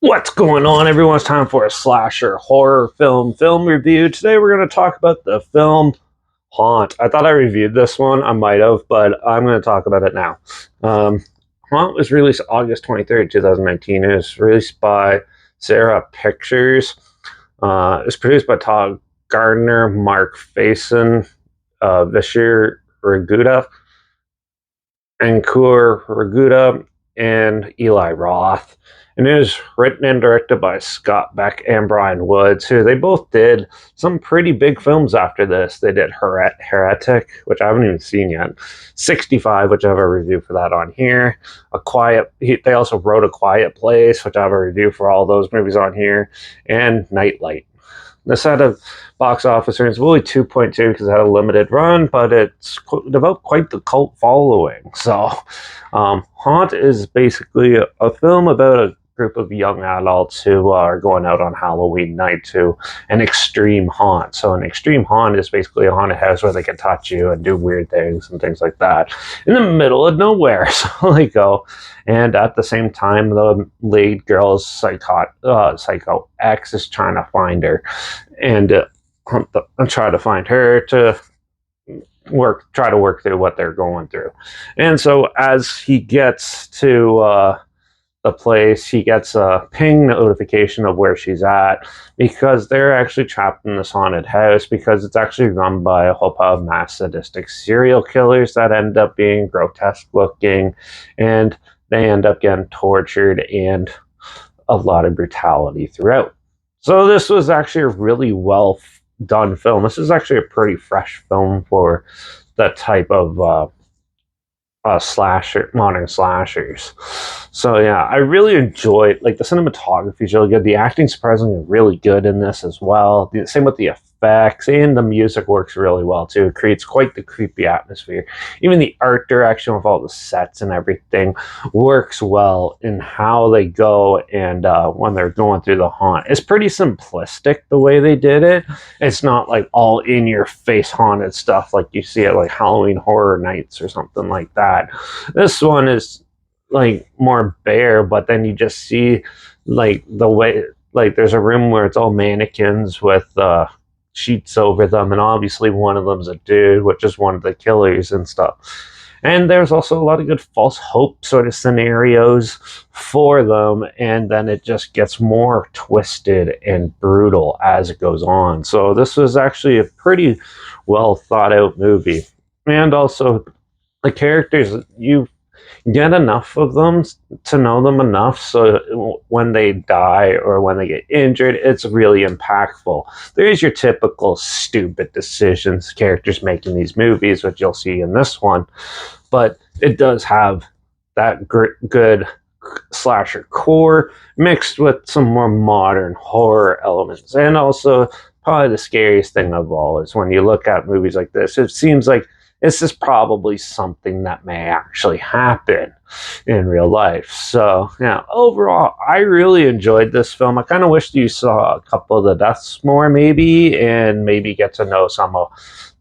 What's going on, everyone? It's time for a slasher horror film review. Today we're going to talk about the film Haunt. I thought I reviewed this one. I might have, but I'm going to talk about it now. Haunt was released August 23rd, 2019. It was released by Sarah Pictures. It was produced by Todd Gardner, Mark Faison, Vishir Raguda, Ankur Raguda, and Eli Roth. And it was written and directed by Scott Beck and Brian Woods, who they both did some pretty big films after this. They did Heretic, which I haven't even seen yet, 65, which I have a review for that on here. They also wrote A Quiet Place, which I have a review for all those movies on here, and Nightlight. This had a box office earnings of only 2.2 because it had a limited run, but it's developed quite the cult following. So, Haunt is basically a film about a group of young adults who are going out on Halloween night to an extreme haunt. So an extreme haunt is basically a haunted house where they can touch you and do weird things and things like that in the middle of nowhere. So they go, and at the same time, the lead girl's psycho ex is trying to find her and try to find her to try to work through what they're going through. And so as he gets to the place, he gets a ping notification of where she's at because they're actually trapped in this haunted house because it's actually run by a whole pile of mass sadistic serial killers that end up being grotesque looking, and they end up getting tortured and a lot of brutality throughout. So this was actually a really well done film. This is actually a pretty fresh film for the type of modern slashers. So yeah, I really enjoyed, like, the cinematography is really good. The acting surprisingly really good in this as well. Same with the effects, and the music works really well too. It creates quite the creepy atmosphere. Even the art direction with all the sets and everything works well in how they go, and when they're going through the haunt. It's pretty simplistic the way they did it. It's not like all in your face haunted stuff like you see at like Halloween Horror Nights or something like that. This one is like more bare, but then you just see like the way, like, there's a room where it's all mannequins with sheets over them, and obviously one of them's a dude, which is one of the killers and stuff. And there's also a lot of good false hope sort of scenarios for them, and then it just gets more twisted and brutal as it goes on. So this was actually a pretty well thought out movie. And also the characters, you get enough of them to know them enough so when they die or when they get injured, it's really impactful. There's your typical stupid decisions characters make in these movies, which you'll see in this one, but it does have that good slasher core mixed with some more modern horror elements. And also, probably the scariest thing of all is when you look at movies like this, it seems like this is probably something that may actually happen in real life. So, yeah, overall, I really enjoyed this film. I kind of wish you saw a couple of the deaths more, maybe, and maybe get to know some of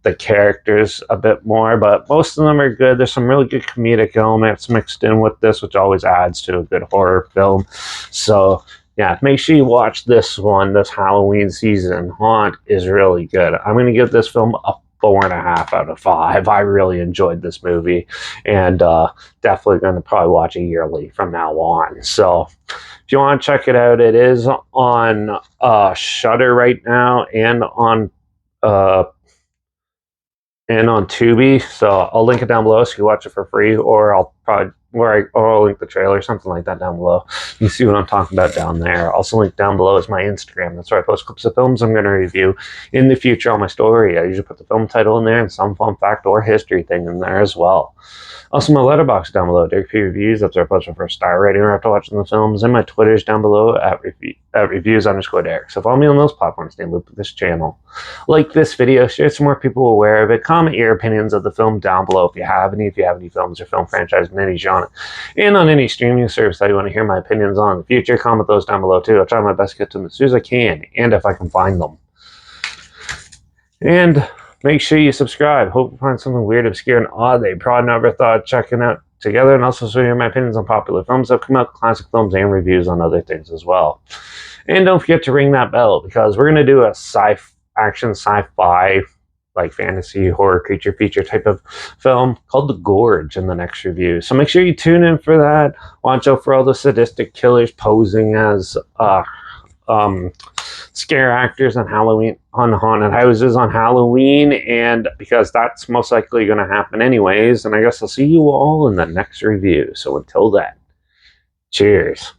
the characters a bit more, but most of them are good. There's some really good comedic elements mixed in with this, which always adds to a good horror film. So, yeah, make sure you watch this one this Halloween season. Haunt is really good. I'm going to give this film a 4.5 out of 5. I really enjoyed this movie, and definitely going to probably watch it yearly from now on. So if you want to check it out, it is on Shudder right now, and on Tubi. So I'll link it down below so you can watch it for free, or I'll link the trailer, something like that, down below. You can see what I'm talking about down there. Also linked down below is my Instagram. That's where I post clips of films I'm going to review in the future on my story. I usually put the film title in there and some fun fact or history thing in there as well. Also, my Letterbox down below, Derek P Reviews. That's where I post my first star rating after watching the films. And my Twitter's down below at reviews_Derek. So follow me on those platforms. Stay in loop with this channel. Like this video, share so more people aware of it. Comment your opinions of the film down below if you have any. If you have any films or film franchise in any genre, and on any streaming service that you want to hear my opinions on in the future, comment those down below too. I'll try my best to get to them as soon as I can, and if I can find them. And make sure you subscribe. Hope you find something weird, obscure, and odd that you probably never thought of checking out together, and also share my opinions on popular films that have come out, classic films, and reviews on other things as well. And don't forget to ring that bell, because we're going to do a action sci-fi, like fantasy horror creature feature type of film called The Gorge in the next review. So make sure you tune in for that. Watch out for all the sadistic killers posing as scare actors on Halloween, on haunted houses on Halloween, and because that's most likely going to happen anyways. And I guess I'll see you all in the next review. So until then, cheers.